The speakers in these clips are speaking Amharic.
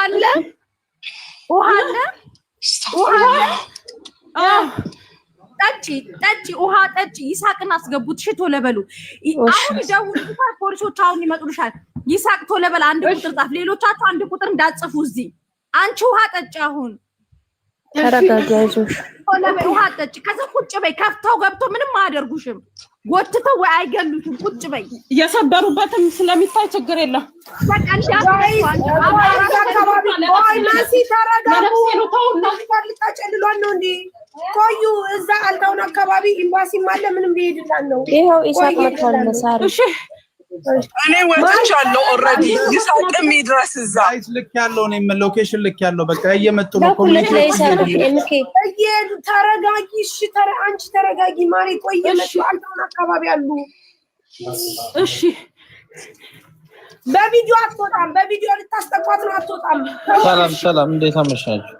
አለ ጠጪ ውሃ ጠጪ። ይሳቅን አስገቡት። እሺ ቶሎ በሉ። አሁን ደውሉ ፖሊሶች አሁን ይመጡልሻል። ይሳቅ ቶሎ በል። አንድ ቁጥር ጻፍ። ሌሎቻችሁ አንድ ቁጥር እንዳጽፉ እዚህ። አንቺ ውሃ ጠጪ። አሁን ተረጋጊ፣ አይዞሽ። ቶሎ በይ ውሃ ጠጪ። ከዛ ቁጭ በይ። ከፍተው ገብቶ ምንም አያደርጉሽም። ጎትተው ወይ አይገሉሽም። ቁጭ በይ። እየሰበሩበትም ስለሚታይ ችግር የለም። በቃ ቆዩ እዛ አልታውን አካባቢ ኤምባሲም አለ። ምንም ቢሄድላን ነው። ይሄው ኢሳቅ መጥቷል። መሳሪ እሺ እኔ ወጥቻለሁ ኦሬዲ። ይሳቅም ይድረስ እዛ ልክ ያለው እኔም ሎኬሽን ልክ ያለው በቃ እየመጡ ነው። ተረጋጊ። እሺ አንቺ ተረጋጊ ማሪ። ቆይ እየመጡ አልታውን አካባቢ አሉ። እሺ በቪዲዮ አትወጣም። በቪዲዮ ልታስጠቋት ነው። አትወጣም። ሰላም እንዴት አመሻችሁ?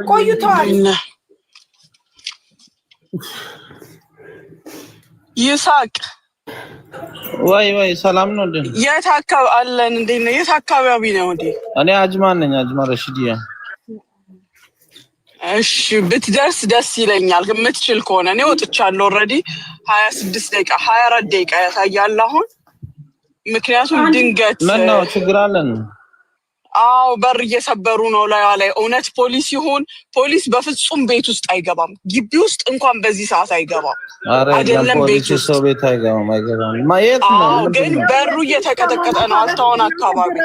ቆይተዋል። ይሳቅ ወይ ሰላም ነው እንዴ? የት አካባቢ አለን እንዴ? ነው የት አካባቢ ነው እንዴ? እኔ አጅማ ነኝ። አጅማ ረሺዲያ። እሺ ብትደርስ ደስ ይለኛል የምትችል ከሆነ። እኔ ወጥቻለሁ ኦሬዲ 26 ደቂቃ 24 ደቂቃ ያሳያል አሁን። ምክንያቱም ድንገት ምን ነው ችግር አለን? አዎ በር እየሰበሩ ነው ላይ እውነት ፖሊስ ይሁን ፖሊስ በፍጹም ቤት ውስጥ አይገባም። ግቢ ውስጥ እንኳን በዚህ ሰዓት አይገባም። አይደለም ቤት ውስጥ ሰው ቤት አይገባም። ማየት ነው ግን በሩ እየተቀጠቀጠ ነው። አልታውን አካባቢ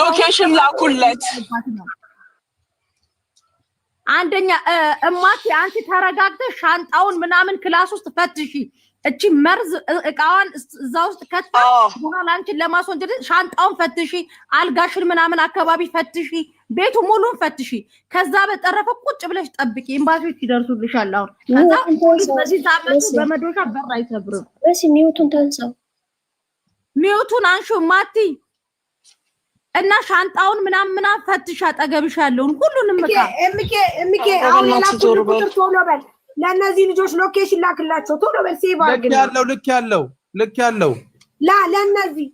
ሎኬሽን ላኩለት። አንደኛ እማቴ አንቺ ተረጋግተሽ ሻንጣውን ምናምን ክላስ ውስጥ ፈትሺ። እቺ መርዝ እቃዋን እዛ ውስጥ ከታ በኋላ አንቺን ለማስወንጀል ሻንጣውን ፈትሺ። አልጋሽን ምናምን አካባቢ ፈትሺ። ቤቱ ሙሉን ፈትሺ። ከዛ በተረፈ ቁጭ ብለሽ ጠብቂ። ኤምባሲዎች ይደርሱልሻል። አሁን ከዛ በዚህ ታመጡ በመዶሻ በር አይሰብርም። እሺ ሚውቱን ታንሳው። ሚውቱን አንሹ ማቲ እና ሻንጣውን ምናምን ፈትሻ። አጠገብሻለሁ ሁሉንም እቃ እምኬ አሁን ላኩት ቁጥር ቶሎ በል። ለነዚህ ልጆች ሎኬሽን ላክላቸው ቶሎ በል። ሴቭ አድርግ። ልክ ያለው ለነዚህ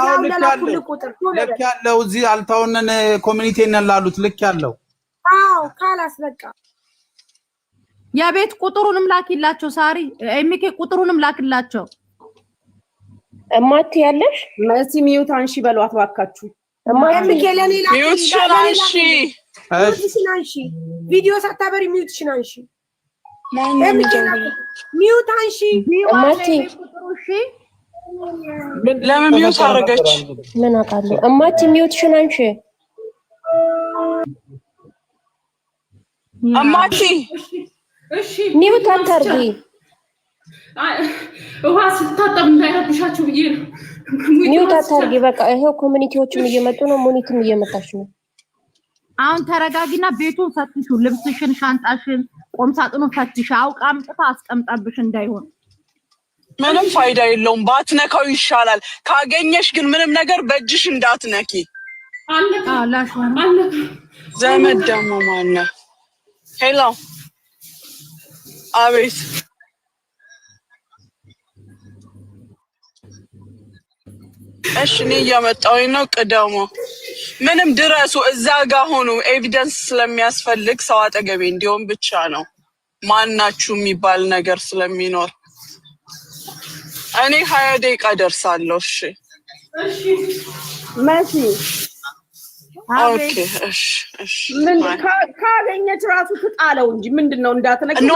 አሁን ላኩት ቁጥር ቶሎ በል። ልክ ያለው እዚህ አልታውነን ኮሚኒቲ ነን ላሉት ልክ ያለው። አዎ ካላስ በቃ የቤት ቁጥሩንም ላኪላቸው። ሳሪ ኤምኬ ቁጥሩንም ላክላቸው። እማት ያለሽ መሲ ሚዩት አንሺ በሏት ባካችሁ። ኤምኬ ለኔ ሚዩት አንሺ ቪዲዮ ሳታበሪ ሚዩት አንሺ። ሚዩት አንሺ እማቲ ለምን ሚዩት አደረገች? ምን አውቃለሁ። እማቲ ሚዩት አንሺ። እማቲ እሺ ሚዩት አታርጊ። ውሃ ስታጠብ እንዳይረብሻችሁ ብዬ ነው። ሚዩት አታርጊ። በቃ ይሄው ኮሚኒቲዎችም እየመጡ ነው። ሙኒትም እየመጣች ነው። አሁን ተረጋጊና ቤቱን ፈትሹ። ልብስሽን፣ ሻንጣሽን፣ ቆምሳጥኑን ፈትሽ። አውቃ አምጥታ አስቀምጣብሽ እንዳይሆን። ምንም ፋይዳ የለውም። ባትነካው ይሻላል። ካገኘሽ ግን ምንም ነገር በእጅሽ እንዳትነኪ። ዘመድ ደግሞ ማነው? ሄሎ አቤት። እሺ እኔ እየመጣሁኝ ነው። ቅደሙ። ምንም ድረሱ። እዛ ጋር ሆኑ። ኤቪደንስ ስለሚያስፈልግ ሰው አጠገቤ እንዲሆን ብቻ ነው። ማናችሁ የሚባል ነገር ስለሚኖር እኔ 20 ደቂቃ ደርሳለሁ። እሺ መሲ ኦኬ። እሺ ምን ካገኘች ራሱ ትጣለው እንጂ ምንድነው? እንዳትነኪው። ኖ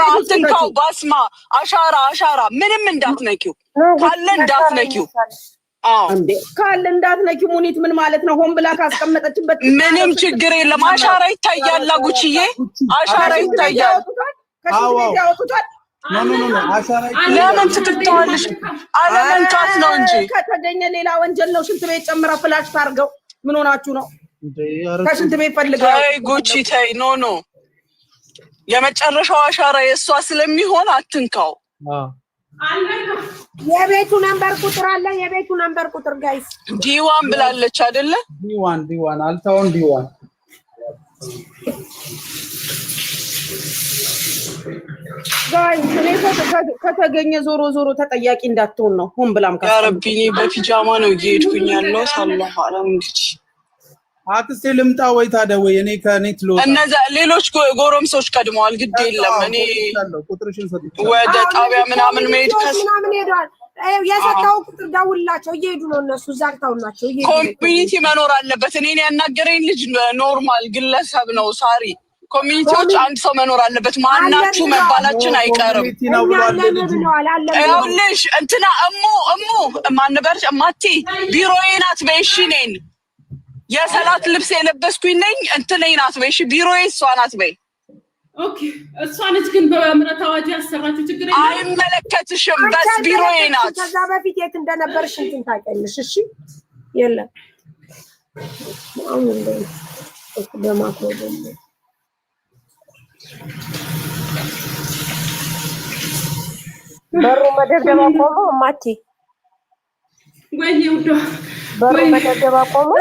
አትንካው። ባስማ አሻራ ምንም እንዳትነኪው። ካለ እንዳትነኪው። እንዴ ካለ እንዳትነኪው። ሙኒት ምን ማለት ነው? ሆን ብላ ካስቀመጠችበት ምንም ችግር የለም። አሻራ ይታያል። ጉቺዬ አሻራ ይታያል። ያወጡታል። ኖ አሻራ ለምን ትትተዋለሽ? አለመንካት ነው እንጂ ከተገኘ ሌላ ወንጀል ነው። ሽንት ቤት ጨምራ ፍላሽ ታርገው። ምን ሆናችሁ ነው? ከሽንት ቤት ፈልገው። ተይ ጉቺ ተይ። ኖ የመጨረሻው አሻራ የእሷ ስለሚሆን አትንካው። የቤቱ ነምበር ቁጥር አለ። የቤቱ ነምበር ቁጥር ጋይስ ዲዋን ብላለች አይደለ? ዲዋን አልታውን ዲዋን ጋይስ እኔ ከተገኘ ዞሮ ተጠያቂ እንዳትሆን ነው። ሆን ብላም ያ ረቢ እኔ በፒጃማ ነው እየሄድኩኝ ያለው። ሳላህ አለም እንግዲህ አክስቴ ልምጣ ወይ ታዲያ ወይ እኔ ከኔት ልወጣ እነዛ ሌሎች ጎረምሶች ቀድመዋል ግድ የለም እኔ ቁጥርሽን ሰጥቻለሁ ወደ ጣቢያ ምናምን መሄድ ምናምን ሄደዋል የሰጣው ቁጥር ደውላቸው እየሄዱ ነው እነሱ ዛርታውላቸው እየሄዱ ኮሚኒቲ መኖር አለበት እኔን ያናገረኝ ልጅ ኖርማል ግለሰብ ነው ሳሪ ኮሚኒቲዎች አንድ ሰው መኖር አለበት ማናችሁ መባላችን አይቀርም ያውልሽ እንትና እሙ ማን ነበርሽ እማቲ ቢሮዬ ናት በእሺ ነኝ የሰላት ልብስ የለበስኩኝ ነኝ እንትነኝ ናት በእሺ ቢሮዬ እሷ ናት በይ ኦኬ እሷ ነች ግን በምህረት አዋጅ ያሰራችሁ ችግር የለም አይመለከትሽም በስ ቢሮዬ ናት ከዛ በፊት የት እንደነበርሽ እንትን ታውቂያለሽ እሺ የለም አሁን በማክሮ ደግሞ በሩ መደብደባ ቆሞ ማቲ ወይኔ ውዷ በሩ መደብደባ ቆሞ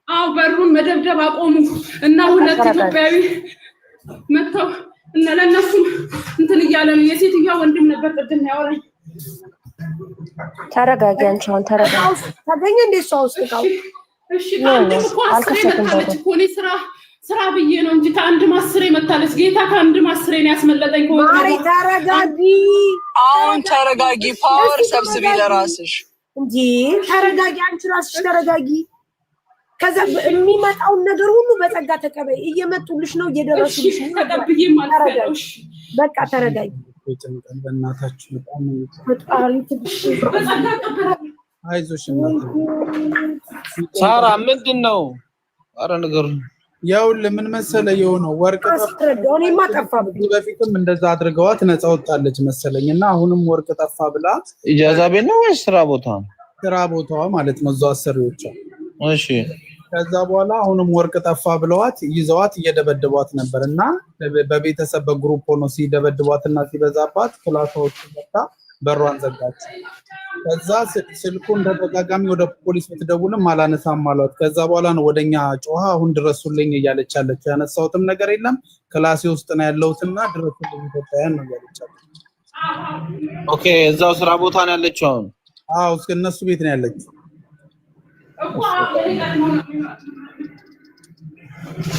አው በሩን መደብደባ ቆሙ እና ሁለት ኢትዮጵያዊ መተው እና ለነሱ እንትን እያለ ነው የሴትዮዋ ወንድም ነበር ቅድም ያወራኝ ተረጋጊ አንቺ አሁን ተረጋጊ ታገኘ እንደ እሷ ውስጥ ጋር እሺ አንድ ማስሬ መታለች እኮ እኔ ስራ ብዬ ነው እንጂ ከአንድ ማስሬ መታለች ጌታ ከአንድ ማስሬ ነው ያስመለጠኝ ማሪ ተረጋጊ አሁን ተረጋጊ ፓወር ሰብስቢ ለራስሽ እንጂ ተረጋጊ አንቺ ራስሽ ተረጋጊ ከዛ የሚመጣው ነገር ሁሉ በጸጋ ተቀበይ እየመጡልሽ ነው እየደረሱልሽ ነው ተቀብዬ ማለት ነው በቃ ተረጋጊ በእናታችሁ በጣም ፈጣሪ ትብሽ በጸጋ ተቀበል አይዞሽ ሳራ ምንድነው አረ ነገር ያውል ምን መሰለ የሆነው ወርቅ አስረዳውኔማ ጠፋ በፊትም እንደዛ አድርገዋት ነፃ ወጣለች መሰለኝና አሁንም ወርቅ ጠፋ ብላ ኢጃዛ ቤት ነው ወይስ ስራ ቦታ ስራ ቦታዋ ማለት ነው እዛው አሰሪዎቿ እሺ ከዛ በኋላ አሁንም ወርቅ ጠፋ ብለዋት ይዘዋት እየደበደቧት ነበርና በቤተሰብ በግሩፕ ሆኖ ሲደበድቧትና ሲበዛባት ክላሶች መጣ በሯን ዘጋች ከዛ ስልኩ እንደተጋጋሚ ወደ ፖሊስ ብትደውልም አላነሳም ማለት ከዛ በኋላ ነው ወደኛ ጮሃ አሁን ድረሱልኝ እያለች ያለችው ያነሳውትም ነገር የለም ክላሴ ውስጥ ነው ያለውትና ድረሱልኝ ተጣያን ነው ያለችው ኦኬ እዛው ስራ ቦታ ነው ያለችው አዎ እስከ እነሱ ቤት ነው ያለችው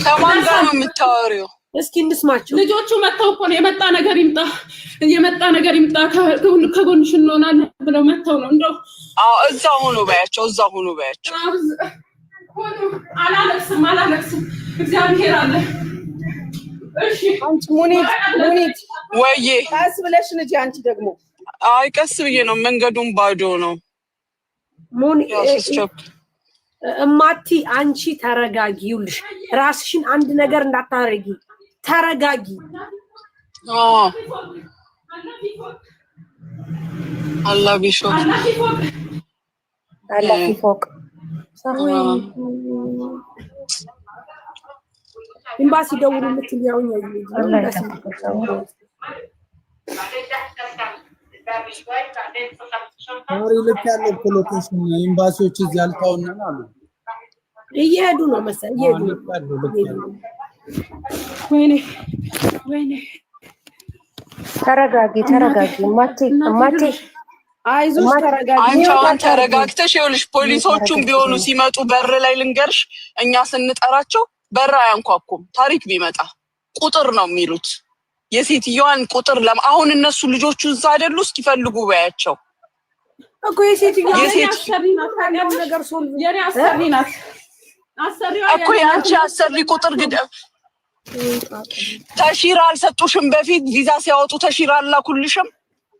ከማን ጋር ነው የምታወሪው እስኪ እንስማችሁ ልጆቹ መተው እኮ ነው የመጣ ነገር ይምጣ ከጎንሽ እንሆናለን ብለው መተው ነው እንደው እዛው ሆኖ ባያቸው አላለቅስም እግዚአብሔር አለ እሺ አንቺ ሙኒት ወይዬ ቀስ ብለሽ ልጅ አንቺ ደግሞ አይ ቀስ ብዬ ነው መንገዱን ባዶ ነው እማቲ አንቺ ተረጋጊውልሽ ራስሽን አንድ ነገር እንዳታረጊ ተረጋጊ አላህ ቢሾክ አላህ ቢፎቅ ኤምባሲ ደውሉልት ያውኝ አሪ ልክ ያለው ሎኬሽን ኤምባሲዎች እዚህ አልታውነን አሉ እየሄዱ ነው መሰለኝ እየሄዱ ወይኔ ተረጋጊ ማቴ አይዞሽ ተረጋጊ አንቺ ተረጋግተሽ ይኸውልሽ ፖሊሶቹም ቢሆኑ ሲመጡ በር ላይ ልንገርሽ እኛ ስንጠራቸው በር አያንኳኩም ታሪክ ቢመጣ ቁጥር ነው የሚሉት የሴትዮዋን ቁጥር አሁን እነሱ ልጆቹ እዛ አይደሉ እስኪፈልጉ ባያቸው እኮ የሴትዮዋ ነገር ሶልቭ የኔ አሰሪ ናት እኮ ያንቺ አሰሪ ቁጥር ግድ ተሽራ አልሰጡሽም በፊት ቪዛ ሲያወጡ ተሽራ አላኩልሽም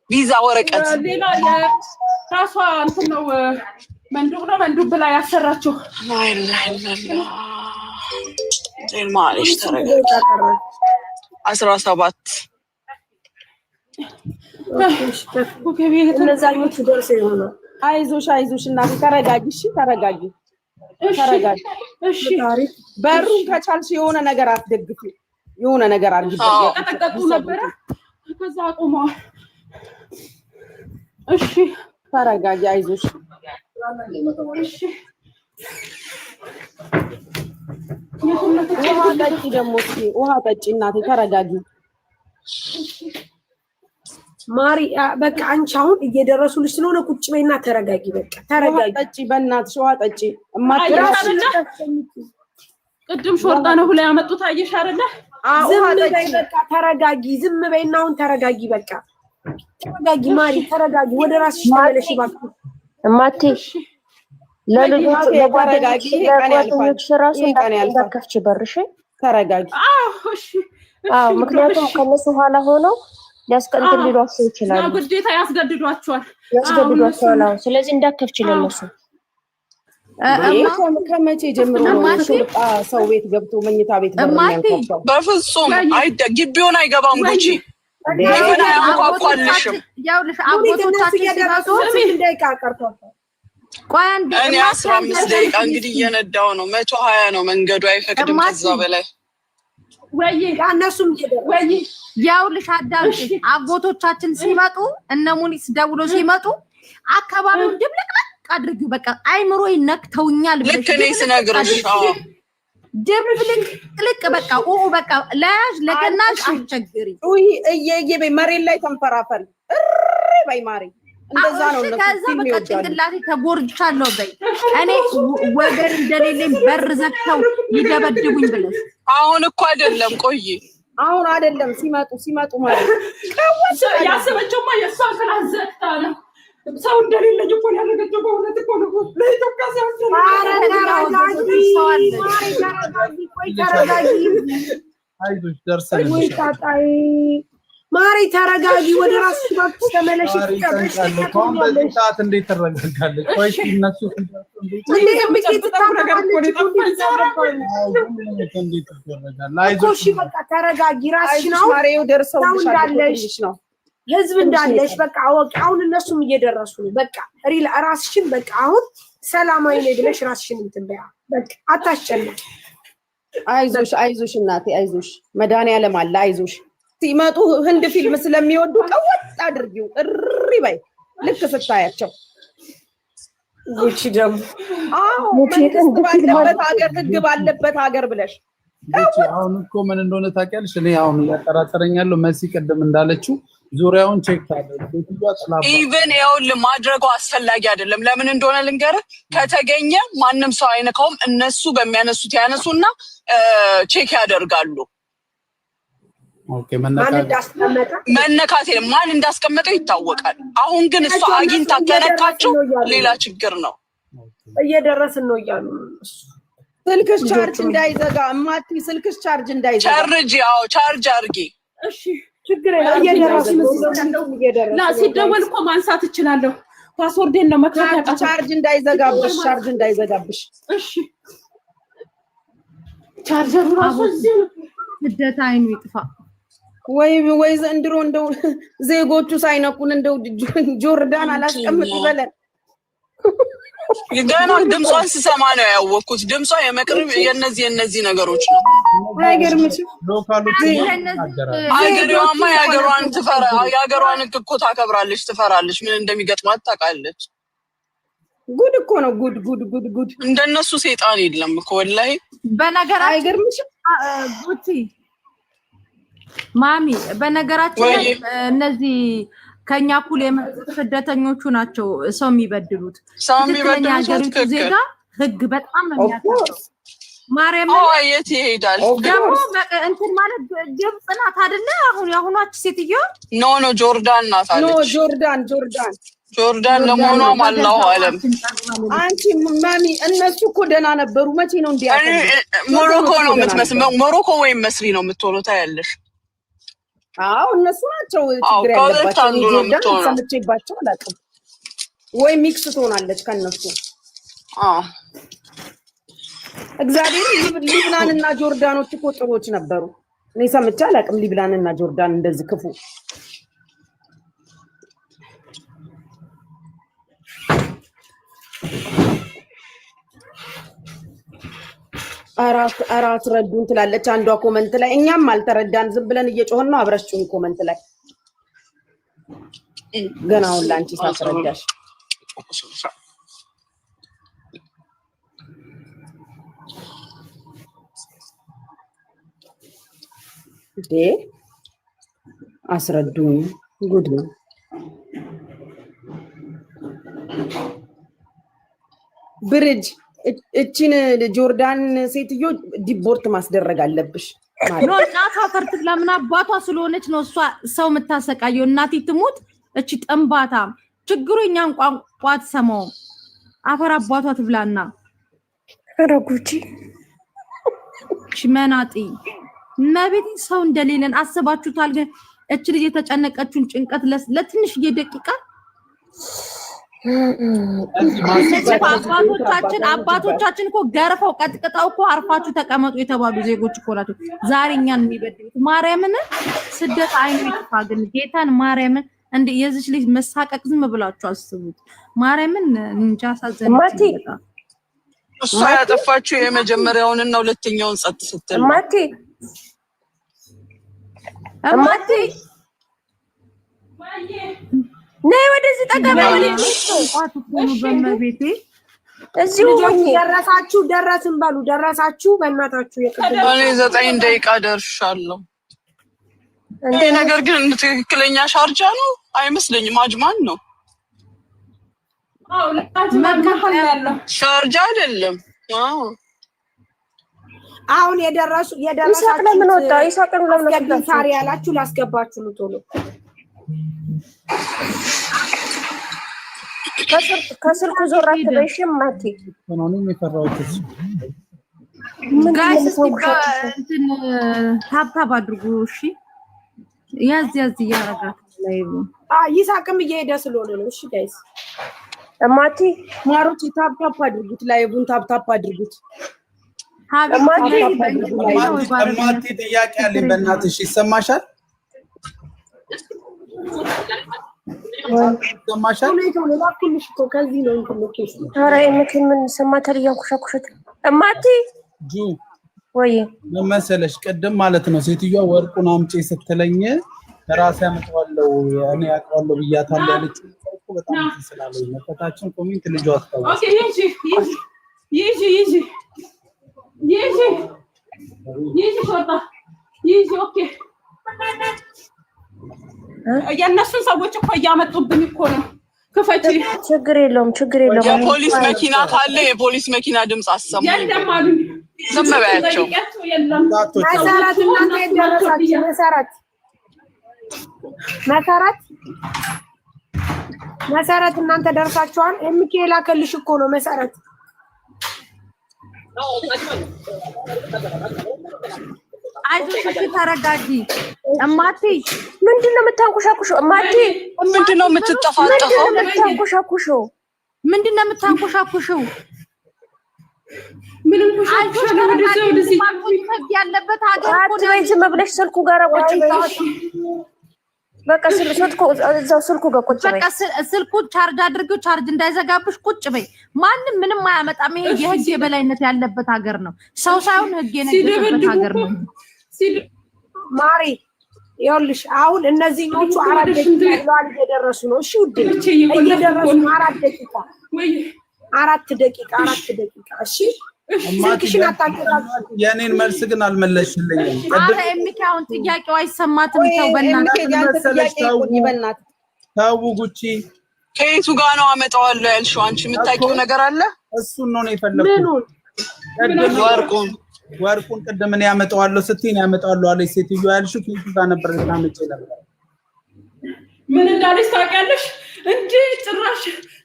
ቪዛ ወረቀት ሌላ የራሷ እንትን ነው መንዱብ ብላ ያሰራችሁ ማለሽ ተረጋጊ 17 እነዛኞቹ ደርሰው ይሆናል አይዞሽ እናቴ ተረጋጊ እሺ ተረጋጊ እሺ በሩን ከቻልሽ የሆነ ነገር አትደግፊ የሆነ ነገር አድርጊበት ተጠቀቁ ነበር ከዛ ቆመዋል እሺ ተረጋጊ አይዞሽ እሺ ውሃ ጠጪ ደግሞ ውሃ ጠጪ እናቴ ተረጋጊ ማሪ በቃ አንቺ አሁን እየደረሱልሽ ስለሆነ ቁጭ በይና ተረጋጊ። በቃ ተረጋጊ። ጠጪ፣ በእናትሽ ውሃ ጠጪ። ቅድም ሾርጣ ነው ብላ ያመጡት አየሽ አይደለ? ዝም በይ በቃ ተረጋጊ። ዝም በይና አሁን ተረጋጊ። በቃ ተረጋጊ ማሪ ተረጋጊ። ወደ ራስሽ ተመለሽ እባክሽ እማቴ። ለልጆች ለጓደኞች ራሱ እንዳከፍች በርሽ። ተረጋጊ። ምክንያቱም ከነሱ ኋላ ሆነው ሊያስቀንትን ሊሏቸው ይችላሉ። ግዴታ ያስገድዷቸዋል። ስለዚህ እንዳከፍች ለነሱ ከመቼ ጀምሮ ሰው ቤት ገብቶ መኝታ ቤት በሚያንኳኳው? በፍጹም ግቢውን አይገባም። ጉቺ ምን አያንኳኳልሽም? እኔ 15 ደቂቃ እንግዲህ እየነዳው ነው። 120 ነው መንገዱ፣ አይፈቅድም ከዛ በላይ። ወይ እነሱም ወይ ያውልሽ አዳምጪ። አጎቶቻችን ሲመጡ እነ ሙኒስ ደውሎ ሲመጡ አካባቢውን ድብልቅልቅ አድርጊው። በቃ አይምሮ ይነክተውኛል ብለሽ ልክ እኔ ስነግርሽ ድብልቅልቅ በቃ በቃ ለያዥ ለገናሽ አስቸግሪ። በይ መሬት ላይ ተንፈራፈል በይ ማሪ። እንደዛ ነው ነው ከዛ በቃ ጭንቅላቴ ተጎርቻለሁ በይ። እኔ ወገን እንደሌለኝ በር ዘግተው ይደበድቡኝ ብለሽ አሁን እኮ አይደለም ቆይ አሁን አይደለም ሲመጡ ማለት ያሰበችውማ የእሷ ክላስ ዘግታ ነው። ሰው እንደሌለኝ እኮ ያደረገችው በእውነት እኮ ነው። ለኢትዮጵያ አይዞሽ ደርሰን ማሪ ተረጋጊ። ወደ ራስሽ እባክሽ ተመለሽ። በዚህ ሰዓት እንዴት ትረጋጋለች? ቆይ እነሱ በቃ ተረጋጊ። ራስሽ ነው ነው ህዝብ እንዳለሽ በቃ አወቂ። አሁን እነሱም እየደረሱ ነው። በቃ ራስሽን በቃ አሁን ሰላማዊ ነኝ ብለሽ ራስሽን እንትን በያ። በቃ አታስጨንቂ። አይዞሽ እናቴ አይዞሽ። መድኃኒዓለም አለ አይዞሽ። ሲመጡ ህንድ ፊልም ስለሚወዱ ቀወጥ አድርጊው። እሪ በይ ልክ ስታያቸው። ጉቺ ደግሞ ህግ ባለበት ሀገር ብለሽ አሁን እኮ ምን እንደሆነ ታውቂያለሽ? እኔ አሁን እያጠራጠረኛለሁ። መሲ ቅድም እንዳለችው ዙሪያውን ቼክ ታደርግ። ኢቭን ይኸውልህ ማድረጉ አስፈላጊ አይደለም። ለምን እንደሆነ ልንገርህ። ከተገኘ ማንም ሰው አይነካውም። እነሱ በሚያነሱት ያነሱና ቼክ ያደርጋሉ። መነካት ማን እንዳስቀመጠው ይታወቃል። አሁን ግን እሷ አግኝታ ከነካቸው ሌላ ችግር ነው። እየደረስን ነው እያሉ ስልክሽ ቻርጅ እንዳይዘጋ እማቲ፣ ስልክሽ ቻርጅ እንዳይዘጋ ቻርጅ ቻርጅ አድርጊ። እሺ ችግር የለም። እየደረስን ሲደወል እኮ ማንሳት እችላለሁ። ፓስወርዴን ነው መክፈት ያቃተው። ቻርጅ እንዳይዘጋብሽ። እሺ ቻርጀሩ ራሱ እዚህ ነው። ስደት አይኑ ይጥፋ። ወይ ዘንድሮ እንደው ዜጎቹ ሳይነኩን እንደው ጆርዳን አላስቀምጥ ይበለን። ገና ድምጿን ስሰማ ነው ያወቅኩት። ድምጿ የመቅረብ የነዚህ ነገሮች ነው። አይገርምሽም? አገሯማ የሀገሯን ሕግ እኮ ታከብራለች፣ ትፈራለች። ምን እንደሚገጥማት ታውቃለች። ጉድ እኮ ነው ጉድ። እንደነሱ ሰይጣን የለም እኮ ወላሂ። በነገራችን አይገርምሽም? ጉቺ ማሚ በነገራችን ላይ እነዚህ ከኛ እኩል የመጡት ስደተኞቹ ናቸው ሰው የሚበድሉት። የሀገሪቱ ዜጋ ህግ በጣም ነው የሚያከብረው። ማርያም የት ይሄዳል ደግሞ እንትን ማለት ግብጽ ናት አይደለ? አሁን የአሁኗች ሴትዮ ኖ ጆርዳን ናት አለች። ኖ ጆርዳን ለመሆኗም አላሁ አለም። አንቺ ማሚ እነሱ እኮ ደህና ነበሩ። መቼ ነው እንዲያ? ሞሮኮ ነው የምትመስለው። ሞሮኮ ወይም መስሪ ነው የምትሆነው። ታያለሽ። አዎ እነሱ ናቸው ችግር ያለባቸው። ጆርዳን ሰምቼባቸው አላውቅም። ወይ ሚክስ ትሆናለች ከነሱ። እግዚአብሔር ሊብናን እና ጆርዳኖች እኮ ጥሩዎች ነበሩ። እኔ ሰምቼ አላውቅም ሊብናን እና ጆርዳን እንደዚህ ክፉ። አራት ረዱን ትላለች አንዷ ኮመንት ላይ። እኛም አልተረዳን ዝም ብለን እየጮህን ነው። አብረሽኝ ኮመንት ላይ ገና አሁን ላንቺ ሳስረዳሽ አስረዱኝ። ጉድ ነው። ብርጅ እቺን ጆርዳን ሴትዮ ዲቦርት ማስደረግ አለብሽ ኖ እናቷ ፈርት ለምን አባቷ ስለሆነች ነው እሷ ሰው የምታሰቃየው እናቴ ትሙት እቺ ጠንባታ ችግሩ እኛን ቋንቋ አትሰማው አፈር አባቷ ትብላና ረጉቺ ሽመናጢ መቤት ሰው እንደሌለን አስባችሁታል ግን እቺ ልጅ የተጨነቀችውን ጭንቀት ለትንሽ ደቂቃ አባቶቻችን እኮ ገርፈው ቀጥቅጠው እኮ አርፋችሁ ተቀመጡ የተባሉ ዜጎች እኮ ናቸው ዛሬ እኛን የሚበድሉት ማርያምን ስደት አይኑ ይጥፋ ግን ጌታን ማርያምን እንደ የዚች ልጅ መሳቀቅ ዝም ብላችሁ አስቡት ማርያምን እንጃ ሳዘነች እሷ ያጠፋችው የመጀመሪያውንና ሁለተኛውን ጸጥ ስትል ማቲ ነይ ወደዚህ ተቀበለኝ በመቤቴ እዚሁ ደረሳችሁ ደረስን ባሉ ደረሳችሁ በእናታችሁ እኔ 9 ደቂቃ ደርሻለሁ ይሄ ነገር ግን ትክክለኛ ሻርጃ ነው አይመስለኝም አጅማን ነው ሻርጃ አይደለም አሁን የደረሳችሁ ለምን ወጣ ይሳቀን ለምን ወጣ ሳሪ ያላችሁ ላስገባችሁ ነው ቶሎ ከስልኩ ዞራት በሽም ማቲ ነው የሚፈራው ጋይስ እንትን ታብታብ አድርጉ እሺ ያዝ ያረጋት ላይ ይሳቅም እየሄደ ስለሆነ ነው እሺ ጋይስ ማቲ ማሮች ታብታብ አድርጉት ላይቡን ታብታብ አድርጉት ማቲ ጥያቄ አለኝ በእናትሽ ይሰማሻል ይሰማሻል ለላኩልሽ እኮ ከዚህ ነው ኢንፎርሜሽን ኧረ ምን ሰማተር ያንኩሻኩሽት ማቲ ጁ ወይ መሰለሽ ቀደም ማለት ነው ሴትዮዋ ወርቁን አምጪ ስትለኝ ራሴ አመጣዋለሁ እኔ አውቃለሁ ብያታለሁ ያለችው በጣም ስላለኝ መጣታችን ኮሜንት ልጇ አስታውስ ኦኬ ይጂ ሾርታ ይጂ ኦኬ የእነሱን ሰዎች እኮ እያመጡብን እኮ ነው ክፈቺ ችግር የለውም የፖሊስ መኪና ካለ የፖሊስ መኪና ድምጽ አሰሙ የለም አሉኝ ዝም በያቸው መሰረት እናንተ ደረሳችሁ መሰረት እናንተ ደርሳችኋል ኤምኬላ ከልሽ እኮ ነው መሰረት አይዞሽ ተረጋጊ እማቴ ምንድነው የምታንኮሻኩሽው እማቴ ምንድነው የምትጠፋጠፈው ምንድነው የምታንኮሻኩሽው ምንም ወደዚህ ያለበት ሀገር እኮ ነው ዝም ብለሽ ስልኩ ጋር ቁጭ በይ በቃ ስልኩ ጋር ቁጭ በይ በቃ ስልኩን ቻርጅ አድርጊው ቻርጅ እንዳይዘጋብሽ ቁጭ በይ ማንም ምንም አያመጣም ይሄ የህግ የበላይነት ያለበት ሀገር ነው ሰው ሳይሆን ህግ የነገሰበት ሀገር ነው ማሪ ይኸውልሽ አሁን እነዚህኞቹ 4 ደቂቃ እየደረሱ ነው እሺ ውዴ እየደረሱ 4 ደቂቃ እሺ ስልክሽን አታቀራጭ የኔን መልስ ግን አልመለስሽልኝም አረ ኤምኬውን ጥያቄው አይሰማትም ተው በእናትህ ታው ጉቺ ከየቱ ጋር ነው አመጣዋለሁ ያልሽው አንቺ የምታውቂው ነገር አለ እሱን ነው የፈለኩት ወርቁን ቅድም እኔ ያመጣዋለሁ ስትይ ነው ያመጣዋለሁ አለች ሴትዮ ያልሽው ከየቱ ጋር ነበር ታመጪ ነበር ምን እንዳለሽ ታውቂያለሽ እንዴ ጭራሽ